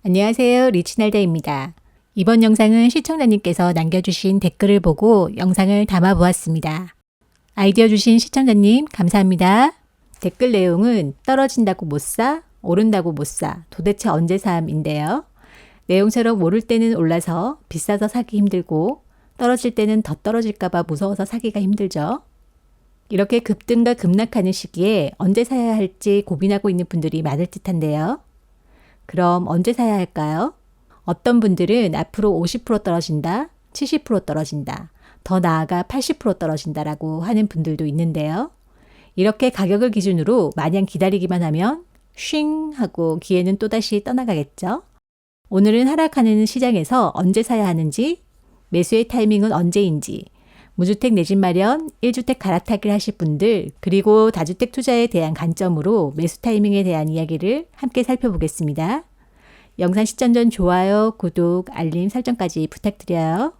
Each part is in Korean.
안녕하세요. 리치날다입니다. 이번 영상은 시청자님께서 남겨주신 댓글을 보고 영상을 담아보았습니다. 아이디어 주신 시청자님 감사합니다. 댓글 내용은 떨어진다고 못 사, 오른다고 못 사, 도대체 언제 사암인데요. 내용처럼 오를 때는 올라서 비싸서 사기 힘들고 떨어질 때는 더 떨어질까봐 무서워서 사기가 힘들죠. 이렇게 급등과 급락하는 시기에 언제 사야 할지 고민하고 있는 분들이 많을 듯한데요. 그럼 언제 사야 할까요? 어떤 분들은 앞으로 50% 떨어진다, 70% 떨어진다, 더 나아가 80% 떨어진다라고 하는 분들도 있는데요. 이렇게 가격을 기준으로 마냥 기다리기만 하면 쉥 하고 기회는 또다시 떠나가겠죠. 오늘은 하락하는 시장에서 언제 사야 하는지, 매수의 타이밍은 언제인지, 무주택 내 집 마련, 1주택 갈아타기를 하실 분들, 그리고 다주택 투자에 대한 관점으로 매수 타이밍에 대한 이야기를 함께 살펴보겠습니다. 영상 시청 전 좋아요, 구독, 알림 설정까지 부탁드려요.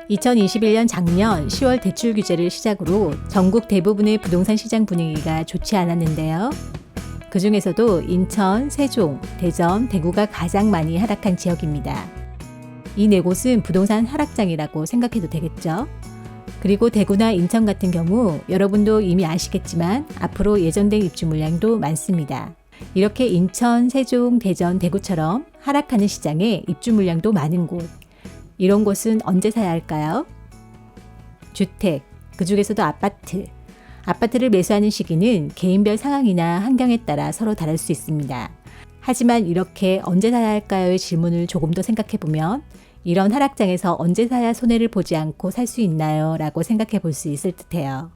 2021년 작년 10월 대출 규제를 시작으로 전국 대부분의 부동산 시장 분위기가 좋지 않았는데요. 그 중에서도 인천, 세종, 대전, 대구가 가장 많이 하락한 지역입니다. 이 네 곳은 부동산 하락장이라고 생각해도 되겠죠. 그리고 대구나 인천 같은 경우 여러분도 이미 아시겠지만 앞으로 예정된 입주 물량도 많습니다. 이렇게 인천, 세종, 대전, 대구처럼 하락하는 시장에 입주 물량도 많은 곳. 이런 곳은 언제 사야 할까요? 주택, 그 중에서도 아파트. 아파트를 매수하는 시기는 개인별 상황이나 환경에 따라 서로 다를 수 있습니다. 하지만 이렇게 언제 사야 할까요의 질문을 조금 더 생각해보면 이런 하락장에서 언제 사야 손해를 보지 않고 살 수 있나요? 라고 생각해 볼 수 있을 듯해요.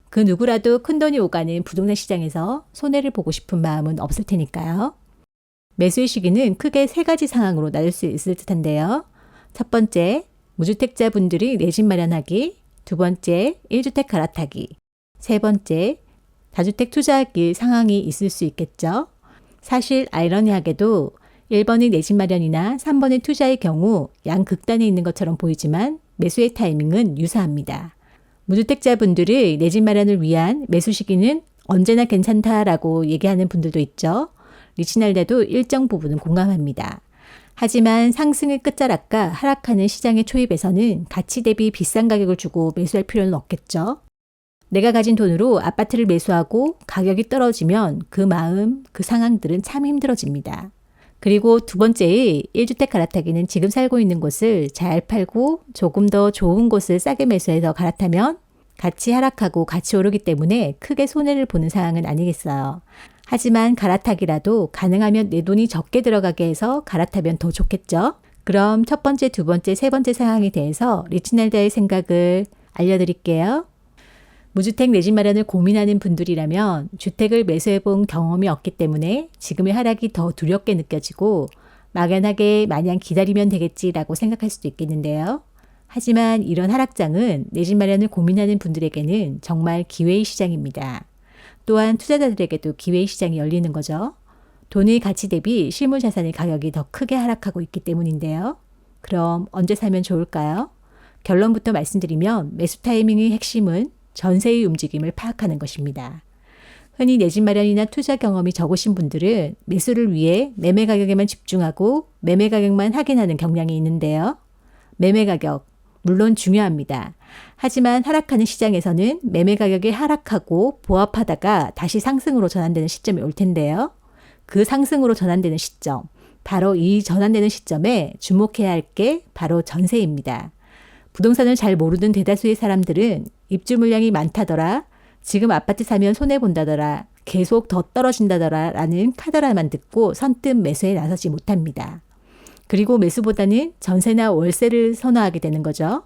그 누구라도 큰돈이 오가는 부동산 시장에서 손해를 보고 싶은 마음은 없을 테니까요. 매수의 시기는 크게 세 가지 상황으로 나눌 수 있을 듯한데요. 첫 번째, 무주택자 분들이 내 집 마련하기. 두 번째, 1주택 갈아타기. 세 번째, 다주택 투자하기 상황이 있을 수 있겠죠. 사실 아이러니하게도 1번이 내 집 마련이나 3번의 투자의 경우 양극단에 있는 것처럼 보이지만 매수의 타이밍은 유사합니다. 무주택자분들이 내 집 마련을 위한 매수 시기는 언제나 괜찮다라고 얘기하는 분들도 있죠. 리치날다도 일정 부분은 공감합니다. 하지만 상승의 끝자락과 하락하는 시장의 초입에서는 가치 대비 비싼 가격을 주고 매수할 필요는 없겠죠. 내가 가진 돈으로 아파트를 매수하고 가격이 떨어지면 그 마음, 그 상황들은 참 힘들어집니다. 그리고 두 번째의 1주택 갈아타기는 지금 살고 있는 곳을 잘 팔고 조금 더 좋은 곳을 싸게 매수해서 갈아타면 같이 하락하고 같이 오르기 때문에 크게 손해를 보는 상황은 아니겠어요. 하지만 갈아타기라도 가능하면 내 돈이 적게 들어가게 해서 갈아타면 더 좋겠죠. 그럼 첫 번째, 두 번째, 세 번째 상황에 대해서 리치날다의 생각을 알려드릴게요. 무주택 내 집 마련을 고민하는 분들이라면 주택을 매수해 본 경험이 없기 때문에 지금의 하락이 더 두렵게 느껴지고 막연하게 마냥 기다리면 되겠지라고 생각할 수도 있겠는데요. 하지만 이런 하락장은 내 집 마련을 고민하는 분들에게는 정말 기회의 시장입니다. 또한 투자자들에게도 기회의 시장이 열리는 거죠. 돈의 가치 대비 실물 자산의 가격이 더 크게 하락하고 있기 때문인데요. 그럼 언제 사면 좋을까요? 결론부터 말씀드리면 매수 타이밍의 핵심은 전세의 움직임을 파악하는 것입니다. 흔히 내 집 마련이나 투자 경험이 적으신 분들은 매수를 위해 매매 가격에만 집중하고 매매 가격만 확인하는 경향이 있는데요. 매매 가격, 물론 중요합니다. 하지만 하락하는 시장에서는 매매 가격이 하락하고 보합하다가 다시 상승으로 전환되는 시점이 올 텐데요. 그 상승으로 전환되는 시점, 바로 이 전환되는 시점에 주목해야 할 게 바로 전세입니다. 부동산을 잘 모르는 대다수의 사람들은 입주 물량이 많다더라, 지금 아파트 사면 손해본다더라, 계속 더 떨어진다더라 라는 카더라만 듣고 선뜻 매수에 나서지 못합니다. 그리고 매수보다는 전세나 월세를 선호하게 되는 거죠.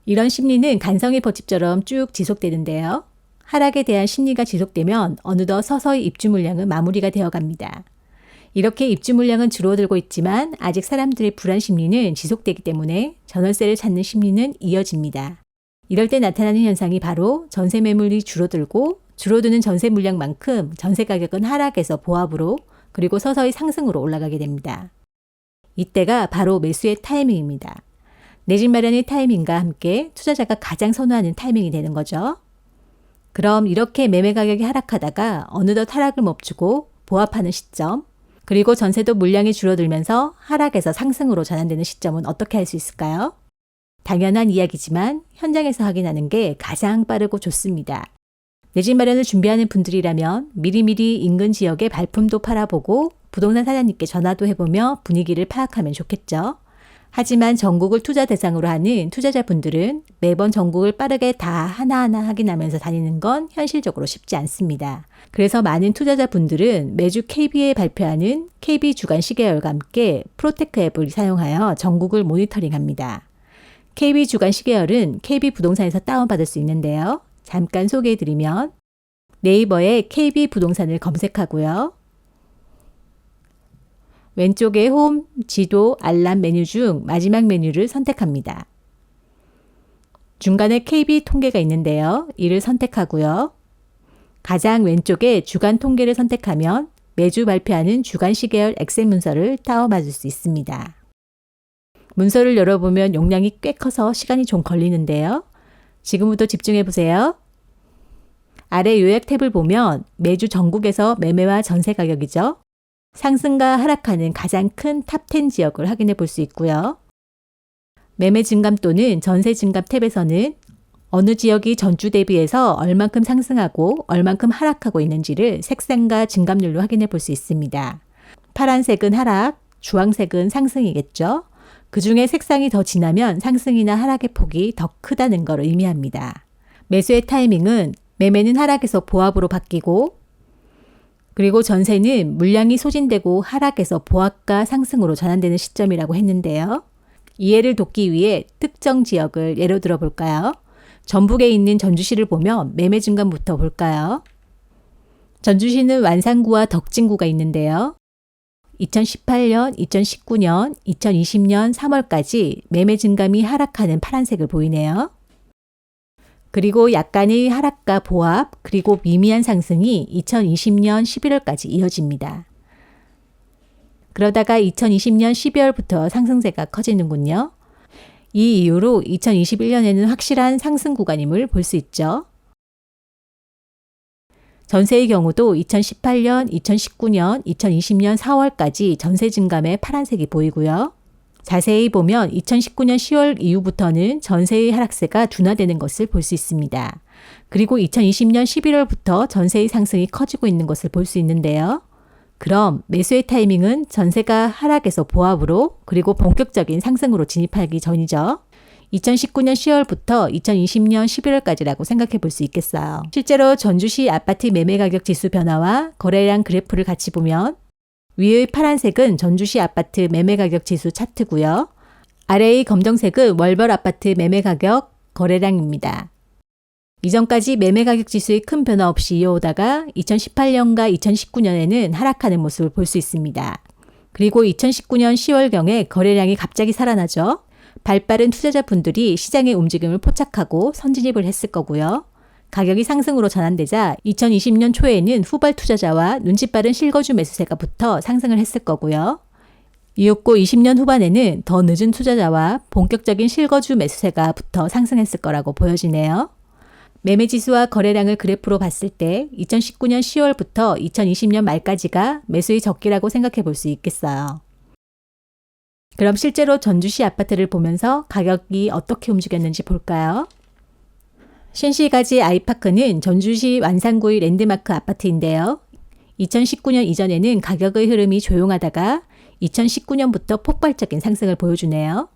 이런 심리는 간성의 법칙처럼 쭉 지속되는데요. 하락에 대한 심리가 지속되면 어느덧 서서히 입주 물량은 마무리가 되어 갑니다. 이렇게 입주 물량은 줄어들고 있지만 아직 사람들의 불안 심리는 지속되기 때문에 전월세를 찾는 심리는 이어집니다. 이럴 때 나타나는 현상이 바로 전세 매물이 줄어들고 줄어드는 전세 물량만큼 전세 가격은 하락에서 보합으로 그리고 서서히 상승으로 올라가게 됩니다. 이때가 바로 매수의 타이밍입니다. 내 집 마련의 타이밍과 함께 투자자가 가장 선호하는 타이밍이 되는 거죠. 그럼 이렇게 매매 가격이 하락하다가 어느덧 하락을 멈추고 보합하는 시점, 그리고 전세도 물량이 줄어들면서 하락에서 상승으로 전환되는 시점은 어떻게 할 수 있을까요? 당연한 이야기지만 현장에서 확인하는 게 가장 빠르고 좋습니다. 내 집 마련을 준비하는 분들이라면 미리미리 인근 지역의 발품도 팔아보고 부동산 사장님께 전화도 해보며 분위기를 파악하면 좋겠죠. 하지만 전국을 투자 대상으로 하는 투자자분들은 매번 전국을 빠르게 다 하나하나 확인하면서 다니는 건 현실적으로 쉽지 않습니다. 그래서 많은 투자자분들은 매주 KB에 발표하는 KB 주간 시계열과 함께 프로테크 앱을 사용하여 전국을 모니터링합니다. KB 주간 시계열은 KB 부동산에서 다운받을 수 있는데요. 잠깐 소개해드리면 네이버에 KB 부동산을 검색하고요. 왼쪽에 홈, 지도, 알람 메뉴 중 마지막 메뉴를 선택합니다. 중간에 KB 통계가 있는데요. 이를 선택하고요. 가장 왼쪽에 주간 통계를 선택하면 매주 발표하는 주간 시계열 엑셀 문서를 다운받을 수 있습니다. 문서를 열어보면 용량이 꽤 커서 시간이 좀 걸리는데요. 지금부터 집중해 보세요. 아래 요약 탭을 보면 매주 전국에서 매매와 전세 가격이죠. 상승과 하락하는 가장 큰 탑 10 지역을 확인해 볼 수 있고요. 매매 증감 또는 전세 증감 탭에서는 어느 지역이 전주 대비해서 얼만큼 상승하고 얼만큼 하락하고 있는지를 색상과 증감률로 확인해 볼 수 있습니다. 파란색은 하락, 주황색은 상승이겠죠. 그 중에 색상이 더 진하면 상승이나 하락의 폭이 더 크다는 걸 의미합니다. 매수의 타이밍은 매매는 하락에서 보합으로 바뀌고 그리고 전세는 물량이 소진되고 하락에서 보합과 상승으로 전환되는 시점이라고 했는데요. 이해를 돕기 위해 특정 지역을 예로 들어 볼까요? 전북에 있는 전주시를 보면 매매 증감부터 볼까요? 전주시는 완산구와 덕진구가 있는데요. 2018년, 2019년, 2020년 3월까지 매매 증감이 하락하는 파란색을 보이네요. 그리고 약간의 하락과 보합, 그리고 미미한 상승이 2020년 11월까지 이어집니다. 그러다가 2020년 12월부터 상승세가 커지는군요. 이 이후로 2021년에는 확실한 상승 구간임을 볼 수 있죠. 전세의 경우도 2018년, 2019년, 2020년 4월까지 전세 증감의 파란색이 보이고요. 자세히 보면 2019년 10월 이후부터는 전세의 하락세가 둔화되는 것을 볼 수 있습니다. 그리고 2020년 11월부터 전세의 상승이 커지고 있는 것을 볼 수 있는데요. 그럼 매수의 타이밍은 전세가 하락에서 보합으로 그리고 본격적인 상승으로 진입하기 전이죠. 2019년 10월부터 2020년 11월까지라고 생각해 볼 수 있겠어요. 실제로 전주시 아파트 매매 가격 지수 변화와 거래량 그래프를 같이 보면 위의 파란색은 전주시 아파트 매매 가격 지수 차트고요. 아래의 검정색은 월별 아파트 매매 가격 거래량입니다. 이전까지 매매 가격 지수의 큰 변화 없이 이어오다가 2018년과 2019년에는 하락하는 모습을 볼 수 있습니다. 그리고 2019년 10월경에 거래량이 갑자기 살아나죠. 발빠른 투자자분들이 시장의 움직임을 포착하고 선진입을 했을 거고요. 가격이 상승으로 전환되자 2020년 초에는 후발 투자자와 눈치 빠른 실거주 매수세가 붙어 상승을 했을 거고요. 이윽고 20년 후반에는 더 늦은 투자자와 본격적인 실거주 매수세가 붙어 상승했을 거라고 보여지네요. 매매지수와 거래량을 그래프로 봤을 때 2019년 10월부터 2020년 말까지가 매수의 적기라고 생각해 볼 수 있겠어요. 그럼 실제로 전주시 아파트를 보면서 가격이 어떻게 움직였는지 볼까요? 신시가지 아이파크는 전주시 완산구의 랜드마크 아파트인데요. 2019년 이전에는 가격의 흐름이 조용하다가 2019년부터 폭발적인 상승을 보여주네요.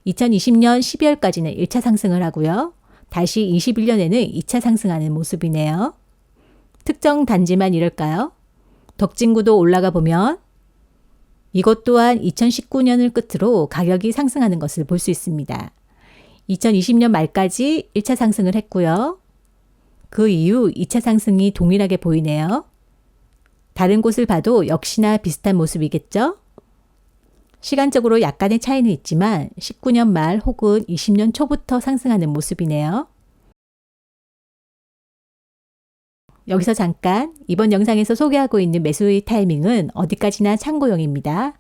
2020년 12월까지는 1차 상승을 하고요. 다시 21년에는 2차 상승하는 모습이네요. 특정 단지만 이럴까요? 덕진구도 올라가 보면 이것 또한 2019년을 끝으로 가격이 상승하는 것을 볼 수 있습니다. 2020년 말까지 1차 상승을 했고요. 그 이후 2차 상승이 동일하게 보이네요. 다른 곳을 봐도 역시나 비슷한 모습이겠죠? 시간적으로 약간의 차이는 있지만 19년 말 혹은 20년 초부터 상승하는 모습이네요. 여기서 잠깐 이번 영상에서 소개하고 있는 매수의 타이밍은 어디까지나 참고용입니다.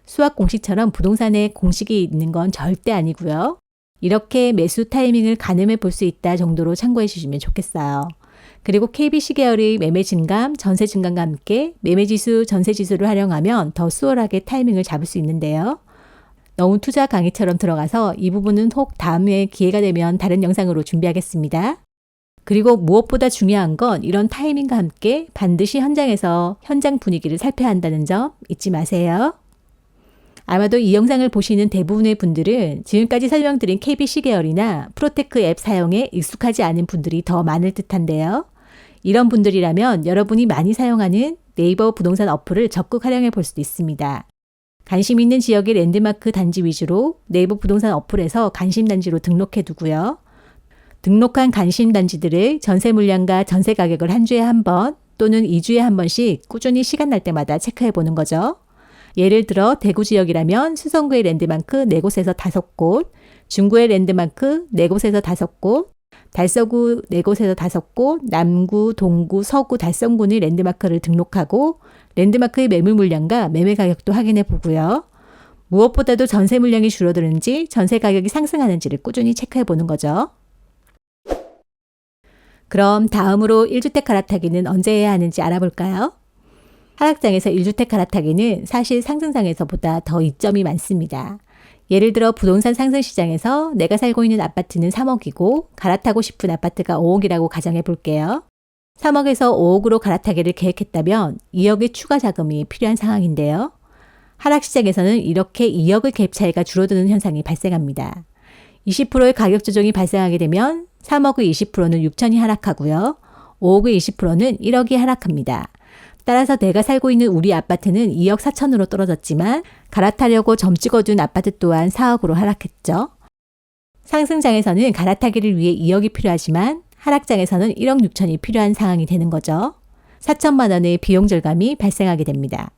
수학 공식처럼 부동산에 공식이 있는 건 절대 아니고요. 이렇게 매수 타이밍을 가늠해 볼 수 있다 정도로 참고해 주시면 좋겠어요. 그리고 KBC 계열의 매매 증감, 전세 증감과 함께 매매지수, 전세지수를 활용하면 더 수월하게 타이밍을 잡을 수 있는데요. 너무 투자 강의처럼 들어가서 이 부분은 혹 다음에 기회가 되면 다른 영상으로 준비하겠습니다. 그리고 무엇보다 중요한 건 이런 타이밍과 함께 반드시 현장에서 현장 분위기를 살펴야 한다는 점 잊지 마세요. 아마도 이 영상을 보시는 대부분의 분들은 지금까지 설명드린 KBC 계열이나 프로테크 앱 사용에 익숙하지 않은 분들이 더 많을 듯한데요. 이런 분들이라면 여러분이 많이 사용하는 네이버 부동산 어플을 적극 활용해 볼 수도 있습니다. 관심 있는 지역의 랜드마크 단지 위주로 네이버 부동산 어플에서 관심단지로 등록해 두고요. 등록한 관심단지들의 전세 물량과 전세 가격을 한 주에 한 번 또는 2주에 한 번씩 꾸준히 시간 날 때마다 체크해 보는 거죠. 예를 들어 대구 지역이라면 수성구의 랜드마크 4곳에서 5곳, 중구의 랜드마크 4곳에서 5곳, 달서구 4곳에서 5곳, 남구, 동구, 서구, 달성군의 랜드마크를 등록하고 랜드마크의 매물 물량과 매매 가격도 확인해 보고요. 무엇보다도 전세 물량이 줄어드는지 전세 가격이 상승하는지를 꾸준히 체크해 보는 거죠. 그럼 다음으로 1주택 갈아타기는 언제 해야 하는지 알아볼까요? 하락장에서 1주택 갈아타기는 사실 상승장에서보다 더 이점이 많습니다. 예를 들어 부동산 상승 시장에서 내가 살고 있는 아파트는 3억이고 갈아타고 싶은 아파트가 5억이라고 가정해 볼게요. 3억에서 5억으로 갈아타기를 계획했다면 2억의 추가 자금이 필요한 상황인데요. 하락시장에서는 이렇게 2억의 갭 차이가 줄어드는 현상이 발생합니다. 20%의 가격 조정이 발생하게 되면 3억의 20%는 6천이 하락하고요. 5억의 20%는 1억이 하락합니다. 따라서 내가 살고 있는 우리 아파트는 2억 4천으로 떨어졌지만 갈아타려고 점 찍어둔 아파트 또한 4억으로 하락했죠. 상승장에서는 갈아타기를 위해 2억이 필요하지만 하락장에서는 1억 6천이 필요한 상황이 되는 거죠. 4천만 원의 비용 절감이 발생하게 됩니다.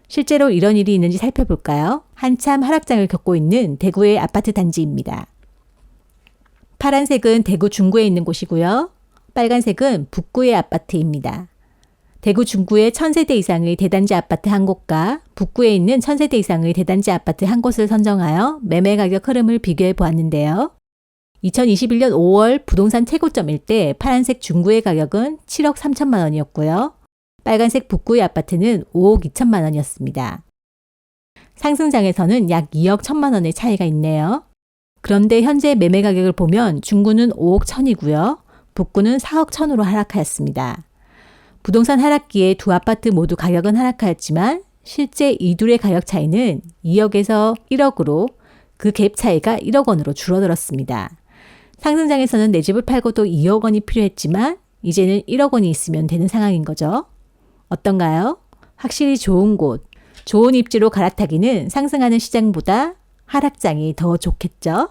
실제로 이런 일이 있는지 살펴볼까요? 한참 하락장을 겪고 있는 대구의 아파트 단지입니다. 파란색은 대구 중구에 있는 곳이고요. 빨간색은 북구의 아파트입니다. 대구 중구의 1000세대 이상의 대단지 아파트 한 곳과 북구에 있는 1000세대 이상의 대단지 아파트 한 곳을 선정하여 매매 가격 흐름을 비교해 보았는데요. 2021년 5월 부동산 최고점일 때 파란색 중구의 가격은 7억 3천만 원이었고요. 빨간색 북구의 아파트는 5억 2천만 원이었습니다. 상승장에서는 약 2억 1천만 원의 차이가 있네요. 그런데 현재 매매 가격을 보면 중구는 5억 1천이고요. 북구는 4억 1천으로 하락하였습니다. 부동산 하락기에 두 아파트 모두 가격은 하락하였지만 실제 이 둘의 가격 차이는 2억에서 1억으로 그 갭 차이가 1억 원으로 줄어들었습니다. 상승장에서는 내 집을 팔고도 2억 원이 필요했지만 이제는 1억 원이 있으면 되는 상황인 거죠. 어떤가요? 확실히 좋은 곳, 좋은 입지로 갈아타기는 상승하는 시장보다 하락장이 더 좋겠죠.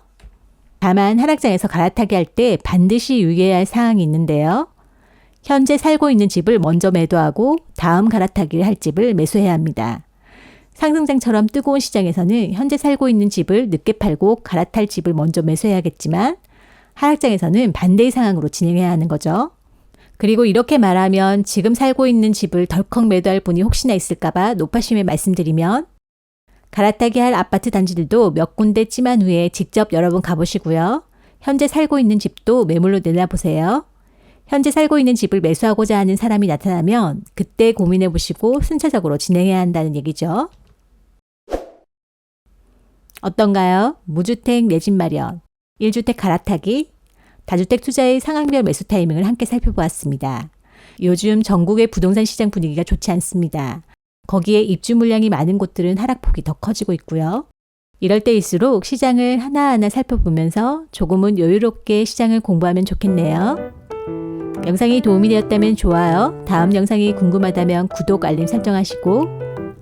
다만 하락장에서 갈아타기 할 때 반드시 유의해야 할 사항이 있는데요. 현재 살고 있는 집을 먼저 매도하고 다음 갈아타기를 할 집을 매수해야 합니다. 상승장처럼 뜨거운 시장에서는 현재 살고 있는 집을 늦게 팔고 갈아탈 집을 먼저 매수해야겠지만 하락장에서는 반대의 상황으로 진행해야 하는 거죠. 그리고 이렇게 말하면 지금 살고 있는 집을 덜컥 매도할 분이 혹시나 있을까봐 높아심에 말씀드리면 갈아타기 할 아파트 단지들도 몇 군데 찜한 후에 직접 여러분 가보시고요. 현재 살고 있는 집도 매물로 내놔보세요. 현재 살고 있는 집을 매수하고자 하는 사람이 나타나면 그때 고민해 보시고 순차적으로 진행해야 한다는 얘기죠. 어떤가요? 무주택 내 집 마련, 1주택 갈아타기, 다주택 투자의 상황별 매수 타이밍을 함께 살펴보았습니다. 요즘 전국의 부동산 시장 분위기가 좋지 않습니다. 거기에 입주 물량이 많은 곳들은 하락폭이 더 커지고 있고요. 이럴 때일수록 시장을 하나하나 살펴보면서 조금은 여유롭게 시장을 공부하면 좋겠네요. 영상이 도움이 되었다면 좋아요, 다음 영상이 궁금하다면 구독, 알림 설정하시고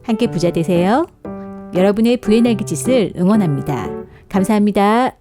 함께 부자 되세요. 여러분의 부의 날개짓을 응원합니다. 감사합니다.